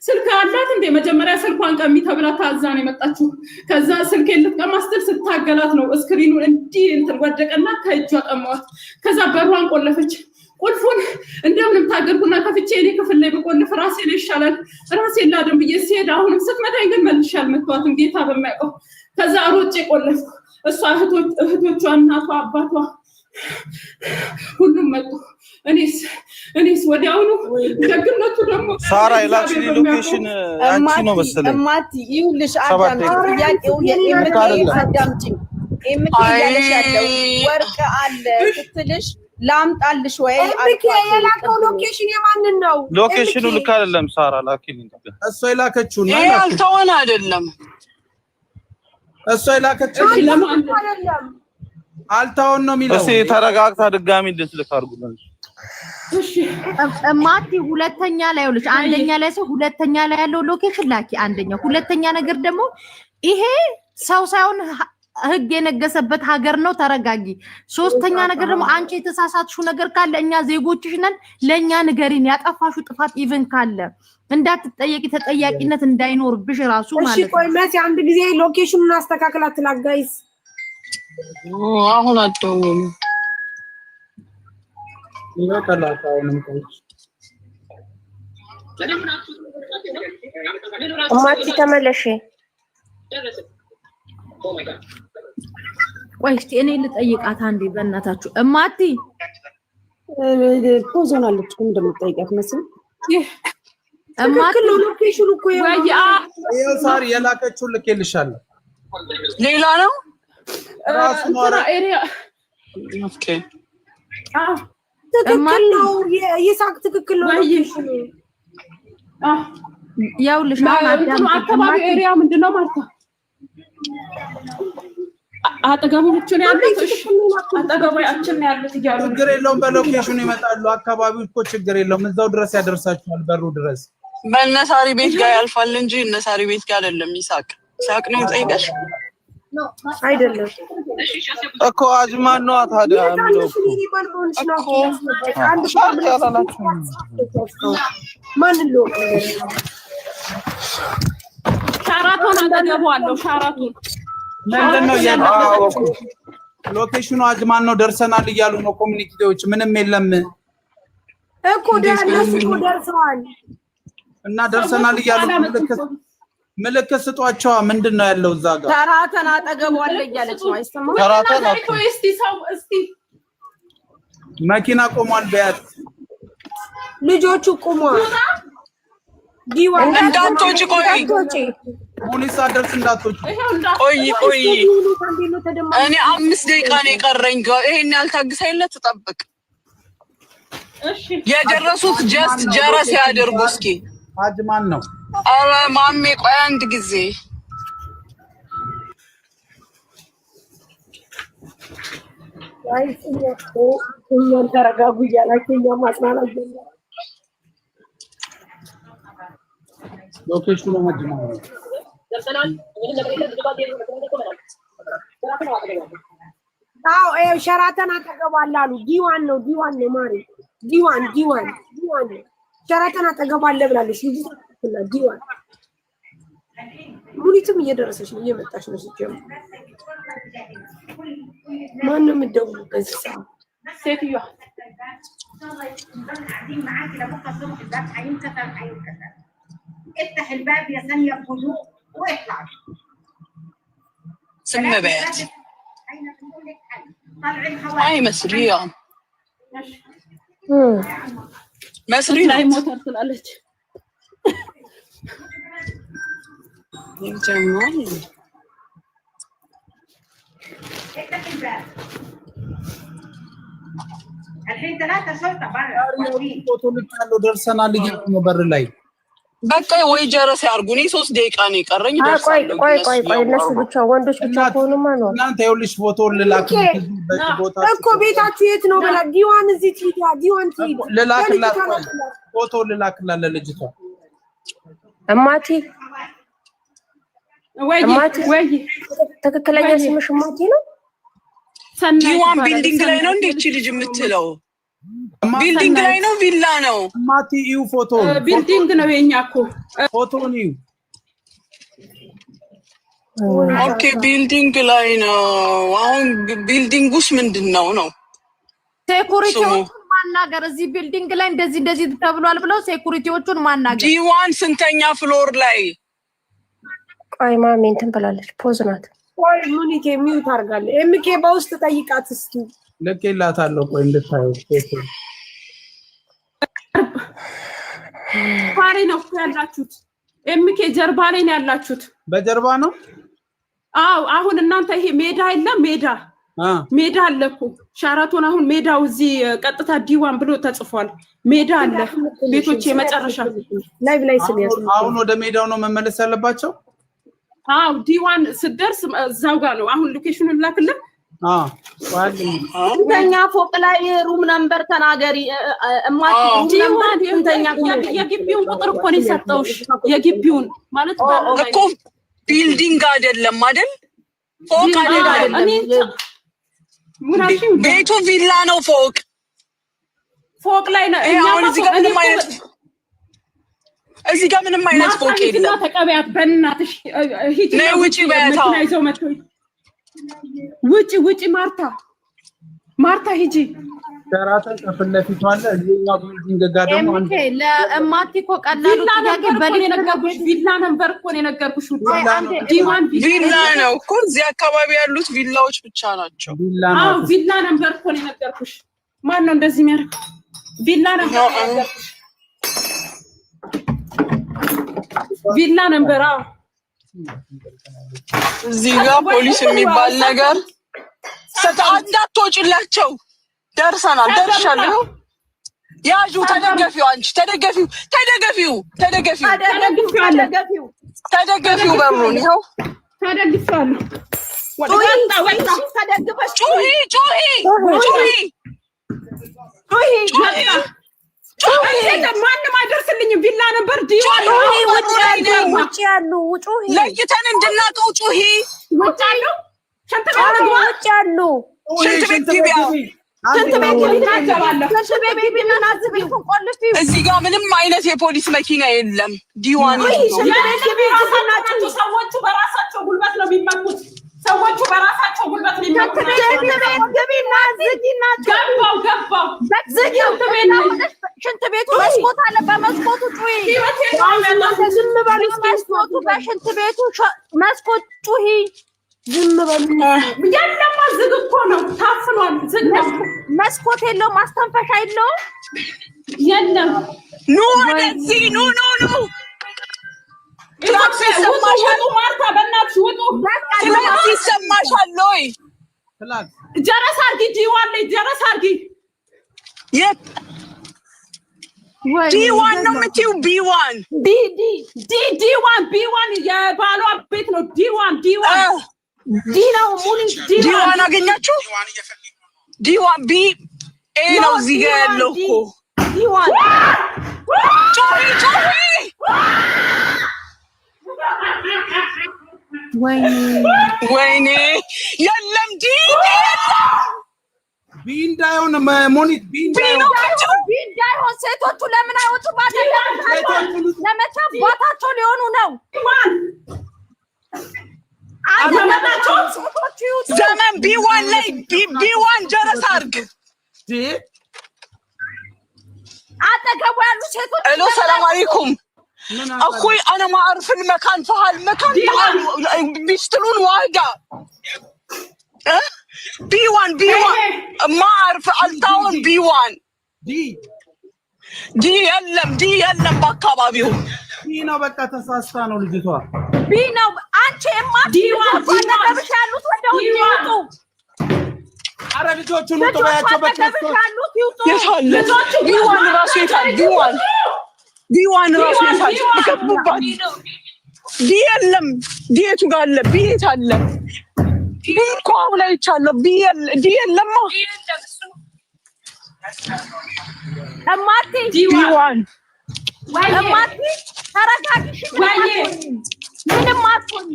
ስልክ አላት እንዴ መጀመሪያ ስልኳን ቀሚ ተብላ ታዛ ነው የመጣችው ከዛ ስልኬን ልትቀማ ስትል ስታገላት ነው ስክሪኑን እንዲ እንትን ወደቀና ከእጇ ቀማዋት ከዛ በሯን ቆለፈች ቁልፉን እንደምንም ታገርኩና ከፍቼ እኔ ክፍል ላይ በቆልፍ ራሴ ላይ ይሻላል ራሴ ላድም ብዬ ሲሄድ አሁንም ስትመታኝ ግን መልሻል መጥቷትም ጌታ በማያውቀው ከዛ ሮጬ ቆለፍኩ እሷ እህቶቿ እናቷ አባቷ ሁሉም መጡ እኔስ ወዲያውኑ ደግነቱ ደግሞ ሳራ የላክሽኝ ሎኬሽን አንቺ ነው መሰለኝ እማቲ ይኸውልሽ ጥያቄው አዳምጪኝ ያለሽ ያለው ወርቅ አለ ስትልሽ ላምጣልሽ ወይ የላከው ሎኬሽን የማንን ነው ሎኬሽኑ ልክ አይደለም ሳራ ላኪልኝ እሷ የላከችው ነው ይሄ አልተወን አይደለም እሷ የላከችው አይደለም አልታውን ነው የሚለው እሺ ተረጋግታ ድጋሚ እንድትልክ አድርጉልኝ እሺ ማቲ ሁለተኛ ላይ ይኸውልሽ፣ አንደኛ ላይ ሰው ሁለተኛ ላይ ያለው ሎኬሽን ላኪ አንደኛ። ሁለተኛ ነገር ደግሞ ይሄ ሰው ሳይሆን ህግ የነገሰበት ሀገር ነው። ተረጋጊ። ሶስተኛ ነገር ደግሞ አንቺ የተሳሳትሽው ነገር ካለ እኛ ዜጎችሽ ነን፣ ለኛ ንገሪን። ያጠፋሽው ጥፋት ኢቭን ካለ እንዳትጠየቂ፣ ተጠያቂነት እንዳይኖርብሽ ራሱ ማለት ነው። እሺ ቆይ መሲ አንድ ጊዜ ሎኬሽኑን አስተካክላት ላጋይስ። አሁን አትደውም ይወጣላታውንም ቆይ ማቲ ተመለሽ። ቆይ እስቲ እኔ ልጠይቃት አንዴ በእናታችሁ። እማቲ ፖዝ ሆናለች እኮ እንደምትጠይቃት መስል እማቲ ሎኬሽኑ እኮ ይኸው ሳሪ የላከችው ልኬልሻለሁ። ሌላ ነው ራሱ ነው። ኦኬ ትክክል ነው። ይሳቅ ትክክል ነው። ሎኬሽኑ ያውልሽ አካባቢ ኤሪያ ምንድነው ማለት ነው? አጠገቦቹን ያሉት አጠገቦቻችን ያሉት ይያሉ ችግር የለውም። በሎኬሽኑ ይመጣሉ። አካባቢው እኮ ችግር የለውም። እዛው ድረስ ያደርሳችኋል፣ በሩ ድረስ። በእነሳሪ ቤት ጋር ያልፋል እንጂ እነሳሪ ቤት ጋር አይደለም። ይሳቅ ነው ጠይቀሽ አይደለም እኮ አጅማን ነው ታዲያ ማን ነው ሻራቶን አጠገቡ አለው። ሻራቶን ምንድነው ያለው? ሎኬሽኑ አጅማን ነው። ደርሰናል እያሉ ነው ኮሚኒቲዎች። ምንም የለም እኮ ደርሰዋል እና ደርሰናል እያሉ ምልክት ስጧቸዋ። ምንድነው ያለው እዛ ጋር? ሸራተን አጠገቡ አለ እያለች ነው። አይሰማም? ሸራተን እስቲ መኪና ቆሟል። በያት ልጆቹ ቆሟል። እንዳትወጪ ቆይ፣ ሙኒሳ ደርስ እንዳትወጪ ቆይ። እኔ 5 ደቂቃ ነው የቀረኝ። ይሄን ያልታግሳይለ ተጠብቅ። እሺ የደረሱት ጀስት ጀረስ ያደርጉ እስኪ። አጅማን ነው። አረ ማሜ ቆይ አንድ ጊዜ እኛን ተረጋጉ እያላችሁ እኛ ማጽናናት ጀመረ። ሎኬሽኑ አጅማን ነው። አዎ ሸራተን አጠገብ አለ አሉ። ዲዋን ነው ማሪ። ዲዋን ሸራተን አጠገብ አለ ብላለች ልጅ። ዲዋን ሙኒትም እየደረሰች ነው፣ እየመጣች ነው። ሲጀምር ማነው የምትደውለው በዚህ ሰዓት? ሴትዮዋ افتح الباب يا ثانية بهدوء واطلع. سم بيت هاي مسرية مسرية ላይ ሞተር ስላለች جمال. افتح الباب الحين 3 شرطة برا. ፎቶ ልካለው ደርሰናል እያሉ ነው በር ላይ። በቃ ወይ ጀረስ ያርጉኝ። 3 ደቂቃ ነው የቀረኝ። ቆይ እነሱ ብቻ ወንዶች ብቻ ከሆኑማ ነው። እናንተ ይኸውልሽ ፎቶ ልላክልሽ ቦታ እኮ ቤታችሁ የት ነው ብላ ዲዋን እዚህ ትይዳ ዲዋን ትይዳ ልላክላት ፎቶ ልላክላት ለልጅቷ እማቲ ወይ ትክክለኛ ስምሽ እማቲ ነው? ዲዋን ቢልዲንግ ላይ ነው እንዴ እቺ ልጅ የምትለው? ቢልዲንግ ላይ ነው ቪላ ነው? ማቲ እዩ ፎቶ ቢልዲንግ ነው የኛ እኮ ፎቶውን እዩ። ኦኬ ቢልዲንግ ላይ ነው። አሁን ቢልዲንግ ውስጥ ምንድነው ነው? ሴኩሪቲዎቹን ማናገር እዚህ ቢልዲንግ ላይ እንደዚህ ተብሏል ብለው ሴኩሪቲዎቹን ማናገር። ዲዋን ስንተኛ ፍሎር ላይ? ቆይ ማሚ እንትን ብላለች። ፖዝ ናት። ቆይ ሙኒቴ ሚውት አድርጋለች። ኤምኬ በውስጥ ጠይቃት እስኪ ልኬላታለሁ። ቆይ እንድታዩ ፎቶ ፓሪ ነው ያላችሁት። ኤምኬ ጀርባ ላይ ነው ያላችሁት። በጀርባ ነው። አዎ አሁን እናንተ ይሄ ሜዳ የለም ሜዳ አለ እኮ ሻራቶን። አሁን ሜዳው እዚህ ቀጥታ ዲዋን ብሎ ተጽፏል። ሜዳ አለ። ቤቶች የመጨረሻ ላይቭ ላይ ስሚያስ አሁን ወደ ሜዳው ነው መመለስ ያለባቸው። አዎ ዲዋን ስደርስ እዛው ጋር ነው። አሁን ሎኬሽኑን ላክልህ። ስንተኛ ፎቅ ላይ ሩም ነምበር ተናገሪ እማት የግቢውን ቁጥር እኮ ነው የሰጠውሽ የግቢውን ማለት እኮ ቢልዲንግ አይደለም አይደል ፎቅ አይደለም ቤቱ ቪላ ነው ፎቅ ላይ ነው እዚህ ጋር ምንም አይነት ፎቅ የለም ተቀበያት በእናትሽ ሂጂ ነው ውጪ በያታ ውጪ ማርታ ሂጂ ሸራተን ከፊት ለፊቱ አለ እዚህኛው ቢልዲንግ ጋር ደግሞ አንተ ለእማቲ እኮ ቀላሉ ጥያቄ በሌላ የነገርኩሽ ቪላ ነበር እኮ ነው የነገርኩሽ ዲዋን ቪላ ነው እኮ እዚህ አካባቢ ያሉት ቪላዎች ብቻ ናቸው ቪላ ነበር እኮ ነው የነገርኩሽ ማን ነው እንደዚህ የሚያደርግ ቪላ ነበር ቪላ ነበር እዚህ ጋር ፖሊስ የሚባል ነገር እንዳትወጪላቸው ደርሻለሁ ያዡ ተደገፊው አንቺ ተደገፊው በሩን ይኸው ተደግፋለሁ ማንም አይደርስልኝም ቪላ ነበር ዲዋን ውጪ ያሉ ለይተን እንድናውቀው ጩሂ ውጪ ያሉ እዚህ ጋር ምንም አይነት የፖሊስ መኪና የለም ዲዋን ሰዎቹ በራሳቸው ጉልበት ነው የሚመጡት ሽንት ቤቱ መስኮት አለ በመስኮቱ ጩሂ በሽንት ቤቱ መስኮት ጩሂ ዝም በሉ ያለማ ዝግ እኮ ነው ታፍኗል ዝግ ነው መስኮት የለውም ማስተንፈሻ የለውም የለም ኑ ወደዚህ ኑ ትራፊክ ይሰማሻል ማርታ በእናትሽ ውጡ ትራፊክ ይሰማሻል ወይ ጀረስ አድርጊ ዲዋን ላይ ጀረስ አድርጊ የት ዲዋን ነው የምትይው ቢዋን ቢዋን የባሏ ቤት ነው ዲዋን ዲ ነው ሙሉ ዲዋን አገኛችሁ ዲዋን ቢ ኤ ነው እዚህ ጋር ያለው እኮ ዲዋን ጮሂ ወይኔ የለም ዲ ቢንዳይሆን ሞኒት ቢንዳይሆን ሴቶቹ ለምን አይወጡ ለመቼ ቦታቸው ሊሆኑ ነው ዘመን ቢዋን ላይ ቢዋን ጀረስ አድርግ አጠገቡ ያሉ ሴቶች ሄሎ ሰላም አለይኩም اخوي انا ما اعرف المكان فهالمكان بيشترون واحده بي1 ما اعرف التاون بي1 دي يلم በአካባቢው ነው በቃ ተሳስታ ነው ልጅቷ ቢ ነው አንቺ ዲ1 ባለበሽ ያሉት ወደው ይወጡ አረ ልጆቹን ወጡ ባያቸው በክርስቶስ ልጆቹ ቢ1 ራሱ ይታል ቢዋን ራሱ ይፋል ተከብባት ዲየለም ዲየቱ ጋር አለ ቢት አለ ቢኮ ላይ ይቻለው ዲየለም እማቴ ዲዋን እማቴ ተረጋግሽ ምንም አትሆኚ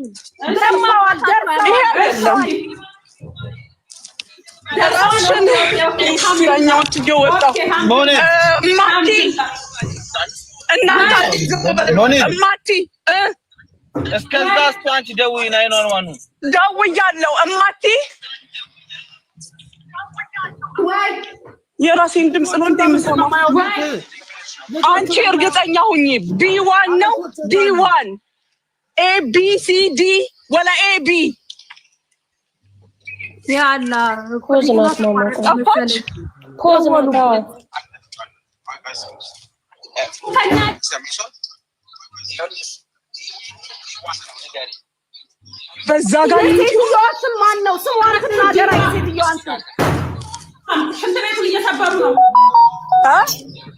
ለማዋል ደርሰው ያኛው ትገወጣ ማቲ እናንተ እማቲ እስከዛ አንቺ ደውዪ 911 ደውያለሁ እማቲ የራሴን ድምፅ ነው እንደምሰማው አንቺ እርግጠኛ ሁኚ ቢ1 ነው ዲ1 ኤ ቢ ሲ ዲ ወላ ኤ ቢ ያላ ኮዝናት ነው ጠፋች ኮዝናት በዛ ጋር ሴትዮዋን ማን ነው ስሟን ተናገራ ሴትዮዋን ሽንት ቤቱን እየሰበሩ ነው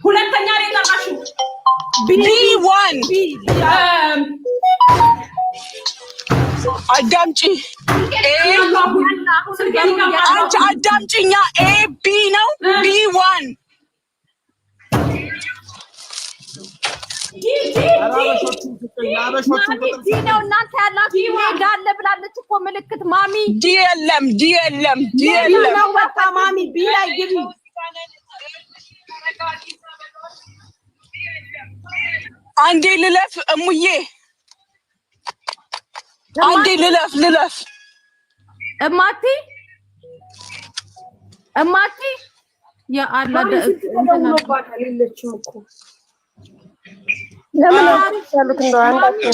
ሁለተኛ ላይ ጠራሽው ቢ1 አዳምጪ አንቺ አዳምጪኛ ኤቢ ነው ቢ1 ዲ ነው እናንተ ያላችሁ ሜዳ አለ ብላለች እኮ ምልክት ማሚ ዲ የለም ነው በቃ ማሚ ቢ ላይ ግቢ አንዴ ልለፍ እሙዬ አንዴ ልለፍ እማቲ ያ አላ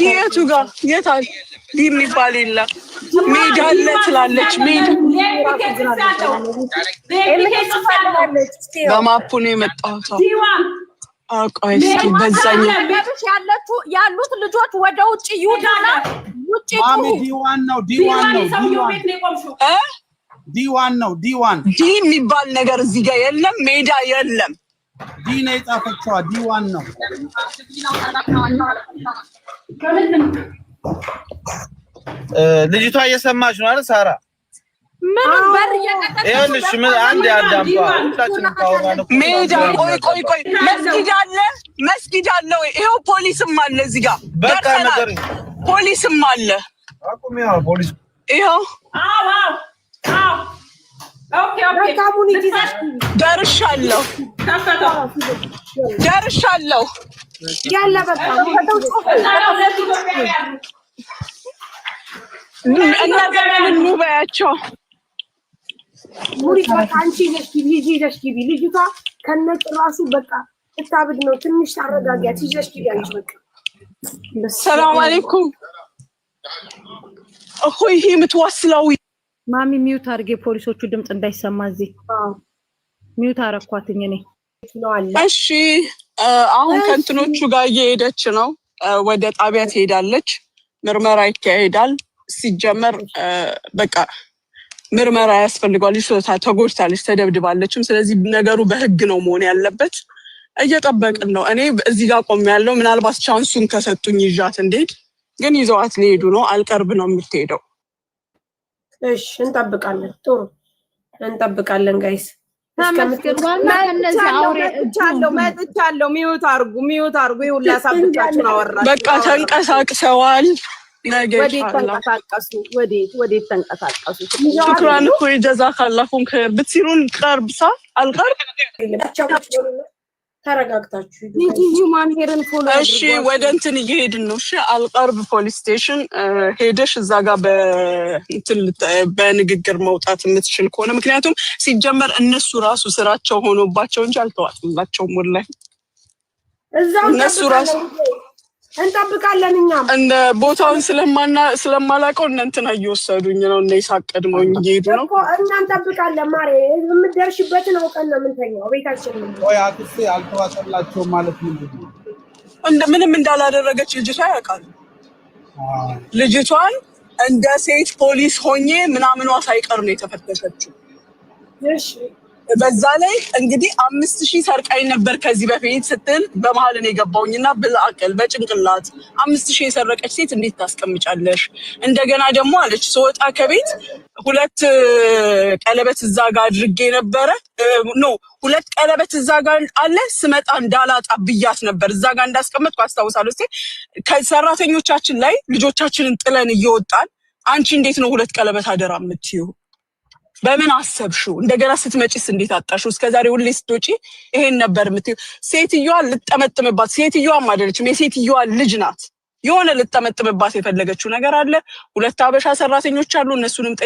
ዲየቱ ጋር የታል ዲ የሚባል የለም ሜዳ አለ ትላለች በማፑ ነው የመጣሁት እስኪ በዛኛው ያሉት ልጆች ወደ ውጭ ይውጡና ውጭ ዲ1 ዲ የሚባል ነገር እዚህ ጋር የለም ሜዳ የለም ዲ ነው የጻፈችዋ ዲ1 ነው ልጅቷ እየሰማች ነው አይደል ሳራ ምን በር ይኸውልሽ ምን አንድ ያዳምጣ ሁላችንም ታወራን ሜዳ ቆይ መስጊድ አለ ወይ ይሄው ፖሊስም አለ እዚህ ጋር በቃ ነገር ፖሊስም አለ አቁም ያው ፖሊስ ይሄው ኦኬ ደርሻለሁ ያለ በቃ እነዚህን በያቸው ሙሪ በቃ አንቺ ይዘሽ ግቢ ልጅቷ ከነጭራሹ በቃ እታብድ ነው ትንሽ ታረጋጊያት ይዘሽ ግቢ አንቺ በቃ ሰላም አለይኩም እኮ ይሄ የምትዋስለው ማሚ ሚውት አድርጌ ፖሊሶቹ ድምጽ እንዳይሰማ እዚህ ሚውት አረኳትኝ እኔ እሺ አሁን ከእንትኖቹ ጋር እየሄደች ነው ወደ ጣቢያ ትሄዳለች ምርመራ ይካሄዳል ሲጀመር በቃ ምርመራ ያስፈልጋል ልጅቷ ተጎድታለች ተደብድባለችም ስለዚህ ነገሩ በህግ ነው መሆን ያለበት እየጠበቅን ነው እኔ እዚህ ጋር ቆሜያለሁ ምናልባት ቻንሱን ከሰጡኝ ይዣት እንዴት ግን ይዘዋት ሊሄዱ ነው አልቀርብ ነው የምትሄደው እሺ እንጠብቃለን ጥሩ እንጠብቃለን ጋይስ መጥቻለሁ ሚውት አርጉ ይሁላ ሳብታችሁን አወራችሁ በቃ ተንቀሳቅሰዋል ወዴት ተንቀሳቀሱ شكرا اخوي جزاك الله خير بتصيرون قرب صح القرب ተረጋግታችሁ ሁማን ሄርን ፎሎ እሺ ወደ እንትን እየሄድን ነው እሺ አልቀርብ ፖሊስ ስቴሽን ሄደሽ እዛ ጋር በንግግር መውጣት የምትችል ከሆነ ምክንያቱም ሲጀመር እነሱ ራሱ ስራቸው ሆኖባቸው እንጂ አልተዋጥላቸውም ወላሂ እነሱ ራሱ እንጠብቃለን እኛም እንደ ቦታውን ስለማላውቀው እንትን እየወሰዱኝ ነው እና ይሳቀድመውኝ እየሄዱ ነው እኮ እና እንጠብቃለን ማሬ የምትደርሽበትን አውቀን ነው የምንተኛው ቤታችን ነው ወይ አክስቴ አልተዋጠላቸውም ማለት ምንድነው ምንም እንዳላደረገች ልጅቷ ያውቃል ልጅቷን እንደ ሴት ፖሊስ ሆኜ ምናምኗ ሳይቀር ነው የተፈተሸችው እሺ በዛ ላይ እንግዲህ 5000 ሰርቃይ ነበር ከዚህ በፊት ስትል በመሃል ነው የገባውኝና ብላቀል በጭንቅላት 5000 የሰረቀች ሴት እንዴት ታስቀምጫለሽ እንደገና ደግሞ አለች ስወጣ ከቤት 2 ቀለበት እዛ ጋር አድርጌ ነበር ኖ 2 ቀለበት እዛ ጋር አለ ስመጣ እንዳላጣ ብያት ነበር እዛ ጋር እንዳስቀመጥኩ አስታውሳለሁ እስቲ ከሰራተኞቻችን ላይ ልጆቻችንን ጥለን እየወጣን አንቺ እንዴት ነው 2 ቀለበት አደራ የምትይው በምን አሰብሽው እንደገና ስትመጪስ እንዴት አጣሽው እስከዛሬ ሁሌ ስትወጪ ይሄን ነበር የምትይው ሴትዮዋ ልጠመጥምባት ሴትዮዋ ማደረችም የሴትዮዋ ልጅ ናት የሆነ ልጠመጥምባት የፈለገችው ነገር አለ 2 አበሻ ሰራተኞች አሉ እነሱንም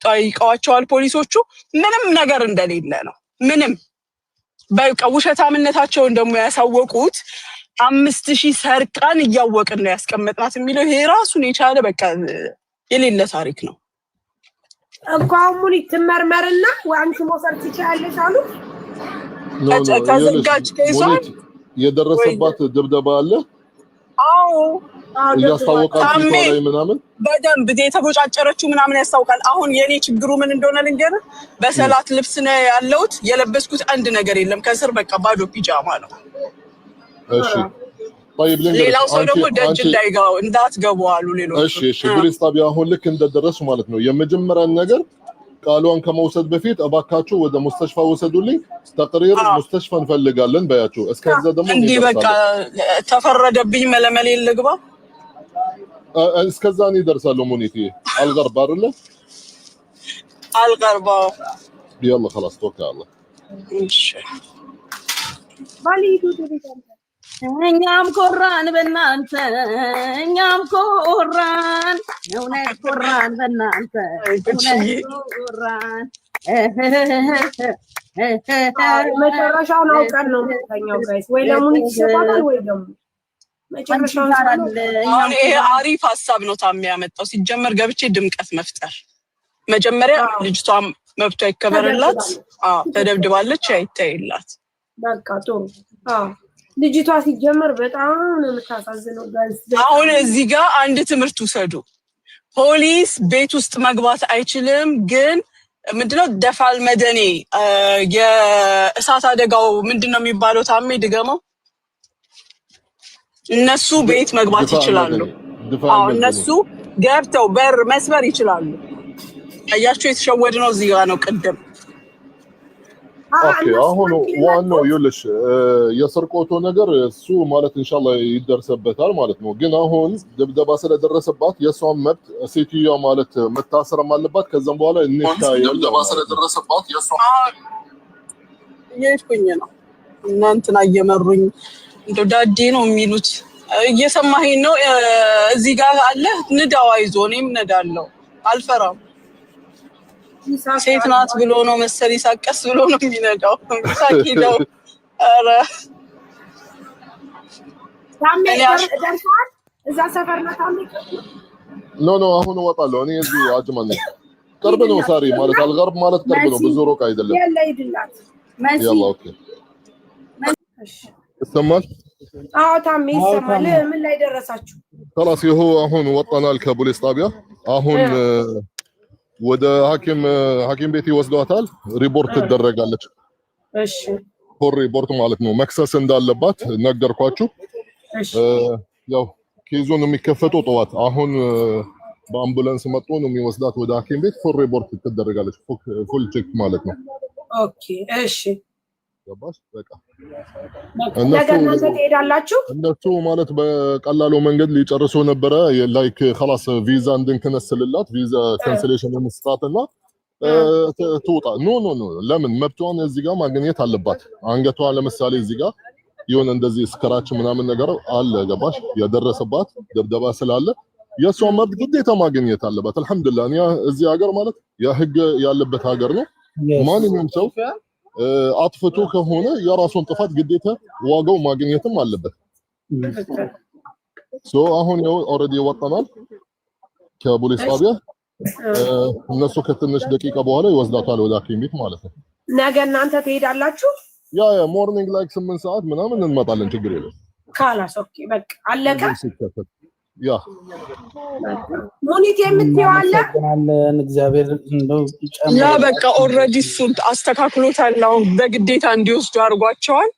ጠይቀዋቸዋል ፖሊሶቹ ምንም ነገር እንደሌለ ነው ምንም በቃ ውሸታምነታቸውን ደግሞ ያሳወቁት 5000 ሰርቃን እያወቅን ነው ያስቀመጥናት የሚለው ይሄ ራሱን የቻለ በቃ የሌለ ታሪክ ነው አቋሙን ይተመርመርና ወንቺ ሞሰርት ይቻለሽ አሉ ተዘጋጅ ከይሷን የደረሰባት ድብደባ አለ አዎ ያስታውቃል ላይ ምናምን በደንብ የተቦጫጨረችው ምናምን ያስታውቃል አሁን የኔ ችግሩ ምን እንደሆነ ልንገር በሰላት ልብስ ነው ያለውት የለበስኩት አንድ ነገር የለም ከስር በቃ ባዶ ፒጃማ ነው እሺ طيب ሌላው ሰው ደግሞ ደጅ እንዳትገቡ አሉ ሌሎች እሺ ፖሊስ ጣቢያ አሁን ልክ እንደደረሱ ማለት ነው የመጀመሪያ ነገር ቃሏን ከመውሰድ በፊት እባካችሁ ወደ ሙስተሽፋ ወሰዱልኝ ተቅሪር ሙስተሽፋ እንፈልጋለን በያችሁ እስከዛ ደግሞ እንዴ በቃ ተፈረደብኝ መለመሌ ልግባ እስከዛ ነው ይደርሳሉ ሙኒቲ አልገርባ አይደለ አልገርባ يلا خلاص توكل على الله እሺ ባሊዱ እኛም ኮራን በእናንተ እኛም ኮራን እውነት ኮራን በእናንተ እውነት ኮራን መጨረሻውን አውቀን ነው የምንተኛው ጋይስ ወይ ለሙኒት ይሰጣል ወይ ደግሞ መጨረሻውን አሁን ይሄ አሪፍ ሀሳብ ነው ታም ያመጣው ሲጀመር ገብቼ ድምቀት መፍጠር መጀመሪያ ልጅቷ መብቷ ይከበርላት ተደብድባለች አይታይላት በቃ ጥሩ ልጅቷ ሲጀመር በጣም ነው የምታሳዝነው ጋይስ አሁን እዚህ ጋር አንድ ትምህርት ውሰዱ ፖሊስ ቤት ውስጥ መግባት አይችልም ግን ምንድነው ደፋል መደኔ የእሳት አደጋው ምንድነው የሚባለው ታሜ ድገመው እነሱ ቤት መግባት ይችላሉ እነሱ ገብተው በር መስበር ይችላሉ አያችሁ የተሸወድነው እዚህ ጋር ነው ቅድም ኦኬ አሁን ዋናው ይኸውልሽ የስርቆቱ ነገር እሱ ማለት ኢንሻአላህ ይደርሰበታል ማለት ነው ግን አሁን ድብደባ ስለደረሰባት የሷን መብት ሴትዮዋ ማለት መታሰርም አለባት ከዛም በኋላ ድብደባ ስለደረሰባት የሷን የሽኩኝ ነው እናንተና እየመሩኝ እንደው ዳዴ ነው የሚሉት እየሰማኸኝ ነው እዚህ ጋር አለ ንዳው አይዞ እኔም ነዳለው አልፈራም ሴት ናት ብሎ ነው መሰል ይሳቀስ ብሎ ነው የሚነዳው ሳቂደው አረ ታሜ ደርሷል እዛ ሰፈር ነው ታሜ ኖ አሁን እወጣለሁ እኔ እዚህ አጅማን ነኝ ቅርብ ነው ሳሪ ማለት አልገርብ ማለት ቅርብ ነው ብዙ ሩቅ አይደለም ያለ ይድላት يلا اوكي استمر ታሜ ይሰማል ምን ላይ ደረሳችሁ خلاص هو አሁን ወጣናል ከፖሊስ ጣቢያ አሁን ወደ ሐኪም ቤት ይወስዷታል ሪፖርት ትደረጋለች እሺ ሪፖርት ማለት ነው መክሰስ እንዳለባት ነገርኳችሁ ያው ኬዙን የሚከፈተው ጠዋት አሁን በአምቡላንስ መጥቶ ነው የሚወስዳት ወደ ሐኪም ቤት ሪፖርት ትደረጋለች ፉል ቼክ ማለት ነው ኦኬ እሺ ገባሽ በቃ እናንተ ትሄዳላችሁ እነሱ ማለት በቀላሉ መንገድ ሊጨርሱ ነበረ ላይክ خلاص ቪዛ እንድንከነስልላት ቪዛ ካንሰሌሽን መስራትና ትውጣ ኖ ለምን መብቷን እዚህ ጋር ማግኘት አለባት አንገቷ ለምሳሌ እዚህ ጋር ይሁን እንደዚህ ስክራች ምናምን ነገር አለ ገባሽ የደረሰባት ደብደባ ስላለ የሷ መብት ግዴታ ማግኘት አለባት አልহামዱሊላህ ያ እዚህ ሀገር ማለት የህግ ያለበት ሀገር ነው ማንኛውም ሰው አጥፍቶ ከሆነ የራሱን ጥፋት ግዴታ ዋጋው ማግኘትም አለበት አሁን ያው ኦሬዲ ወጣናል ከፖሊስ ጣቢያ እነሱ ከትንሽ ደቂቃ በኋላ ይወስዳታል ወደ ሐኪም ቤት ማለት ነው ነገ እናንተ ትሄዳላችሁ ያ ሞርኒንግ ላይክ 8 ሰዓት ምናምን እንመጣለን ችግር የለም ካላስ ኦኬ በቃ አለቀ ያ ሙኒት የምትይው አለ እግዚአብሔር እንደው ያ በቃ ኦሬዲ እሱን አስተካክሎታል አሁን በግዴታ እንዲወስዱ አድርጓቸዋል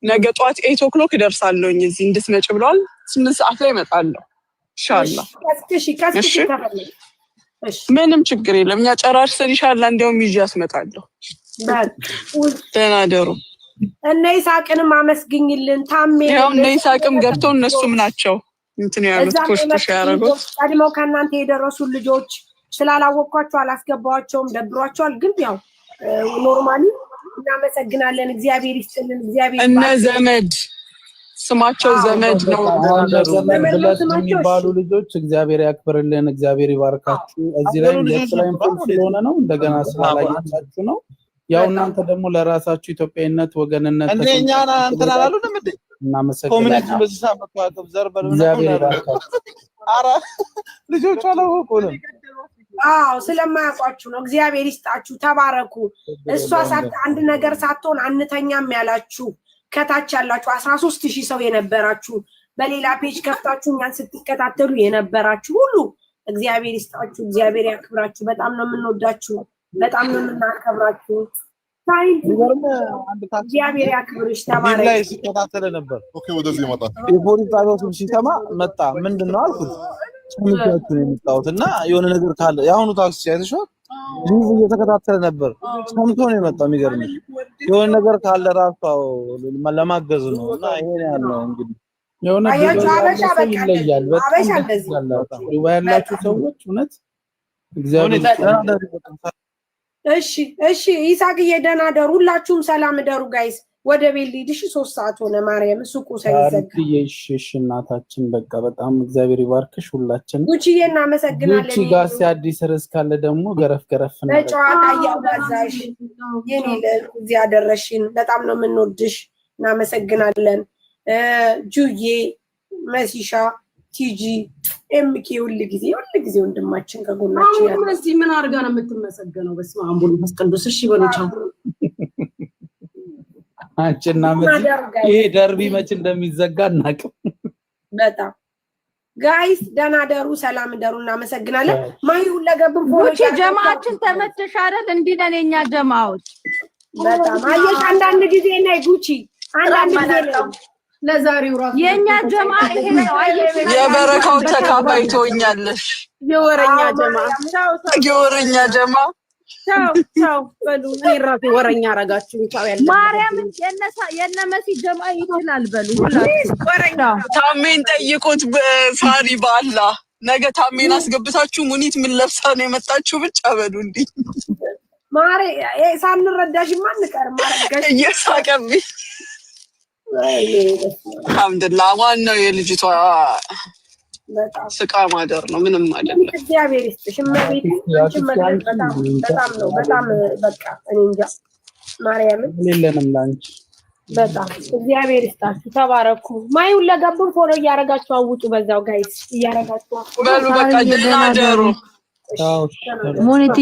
ነገ ጧት 8 o'clock እደርሳለሁ እዚህ እንድትመጭ ብለዋል 8 ሰዓት ላይ እመጣለሁ ኢንሻአላህ ከስከሽ ምንም ችግር የለም እኛ ጨራርሰን ኢንሻአላህ እንደውም ይዤ አስመጣለሁ ደህና ደሩ እነ ይሳቅንም አመስግኝልን ታሜ ያው እነ ይሳቅም ገብተው እነሱም ናቸው እንትን ያሉት ፖስት ያደረጉት ቀድመው ከእናንተ የደረሱ ልጆች ስላላወቅኳቸው አላስገባዋቸውም ደብሯቸዋል ግን ያው ኖርማሊ እናመሰግናለን እግዚአብሔር ይስጥልን እግዚአብሔር እነ ዘመድ ስማቸው ዘመድ ነው ዘመድ የሚባሉ ልጆች እግዚአብሔር ያክብርልን እግዚአብሔር ይባርካችሁ እዚህ ላይ የስላይም ስለሆነ ነው እንደገና ስላላያችሁ ነው ያው እናንተ ደግሞ ለራሳችሁ ኢትዮጵያዊነት ወገንነት እንደኛና እንትን አላሉንም እንዴ እናመሰግናለን ኮሚኒቲ በዚህ ሳምንት ዋቀብ ዘርበሉ እግዚአብሔር ይባርካችሁ አራ ልጆቹ አላወቁንም ስለማያውቋችሁ ነው እግዚአብሔር ይስጣችሁ ተባረኩ እሷ አንድ ነገር ሳትሆን አንተኛም ያላችሁ ከታች ያላችሁ 13000 ሰው የነበራችሁ በሌላ ፔጅ ከፍታችሁ እኛን ስትከታተሉ የነበራችሁ ሁሉ እግዚአብሔር ይስጣችሁ እግዚአብሔር ያክብራችሁ በጣም ነው የምንወዳችሁ በጣም ነው የምናከብራችሁ እግዚአብሔር ያክብርሽ ተባረክ ላይ ሲከታተል ነበር ኦኬ ወደዚህ መጣ የፖሊስ ጣቢያው ሲሰማ መጣ ምንድነው አልኩት ሰምቻችሁ ነው የመጣሁት እና የሆነ ነገር ካለ የአሁኑ ታክሲ አይተሽው ልጅ እየተከታተለ ነበር። ሰምቶ ነው የመጣው። የሚገርምሽ የሆነ ነገር ካለ ራሱ ለማገዝ ነው እና ይሄን ያለው እንግዲህ የሆነ ነገር ይለያል። በጣም ያላችሁ ሰዎች እውነት እግዚአብሔር እሺ ይሳቅዬ ደህና ደሩ። ሁላችሁም ሰላም ደሩ ጋይስ። ወደ ቤት ልሂድሽ 3 ሰዓት ሆነ። ማርያም ሱቁ ሳይዘጋ እሺ እናታችን በቃ በጣም እግዚአብሔር ይባርክሽ። ሁላችን ጉቺዬ እናመሰግናለን። ጉቺ ጋር አዲስ ርዕስ ካለ ደግሞ ገረፍ ነው ጨዋታ ያባዛሽ የኔ እዚህ ያደረሽን በጣም ነው የምንወድሽ። እናመሰግናለን። ጁዬ መሲሻ ቲጂ ኤምኬ ሁሉ ጊዜ ወንድማችን ከጎናችን ያለው እዚህ ምን አድርጋ ነው የምትመሰገነው? በስመ አብ ወወልድ ወመንፈስ ቅዱስ። እሺ በሉቻው አንቺና ይሄ ደርቢ መች እንደሚዘጋ እናቅም። በጣም ጋይስ ደህና ደሩ፣ ሰላም ደሩ። እናመሰግናለን። ማይ ሁለገብም ጉቺ ጀማዓችን ተመቸሽ አይደል? እንዲህ ነን የኛ ጀማዓዎች። በጣም አየሽ አንዳንድ ጊዜ ነይ ጉቺ አንዳንድ ጊዜ ነው ለዛሬው ራሱ የኛ ጀማ ይሄ ነው። የበረካው ተካፋይ ትሆኛለሽ። የወረኛ ጀማ ቻው በሉ። እኔ ራሴ ወረኛ አረጋችሁ። ቻው ያለ ማርያም የነ መሲ ጀማ ይችላል በሉ። ወረኛ ታሜን ጠይቁት። ፋሪ ባላ ነገ ታሜን አስገብታችሁ ሙኒት ምን ለብሳ ነው የመጣችሁ ብቻ በሉ። እንዲህ ማሬ ሳንረዳሽ ማንቀር ማረጋሽ እየሳቀብኝ አልሐምዱሊላህ። ዋናው የልጅቷ ስቃ ማደር ነው፣ ምንም አይደለም። እግዚአብሔር ይስጥሽ እመቤቴ። በጣም በቃ እኔ እንጃ ማርያምን የለንም ላንቺ በጣም እግዚአብሔር ይስጣችሁ። ተባረኩ። ማይ ሁለገብም ፎሎ እያረጋችሁ አውጡ። በዛው ጋይስ እያረጋችሁ በሉ በቃ ደህና ደሩ። ቻው።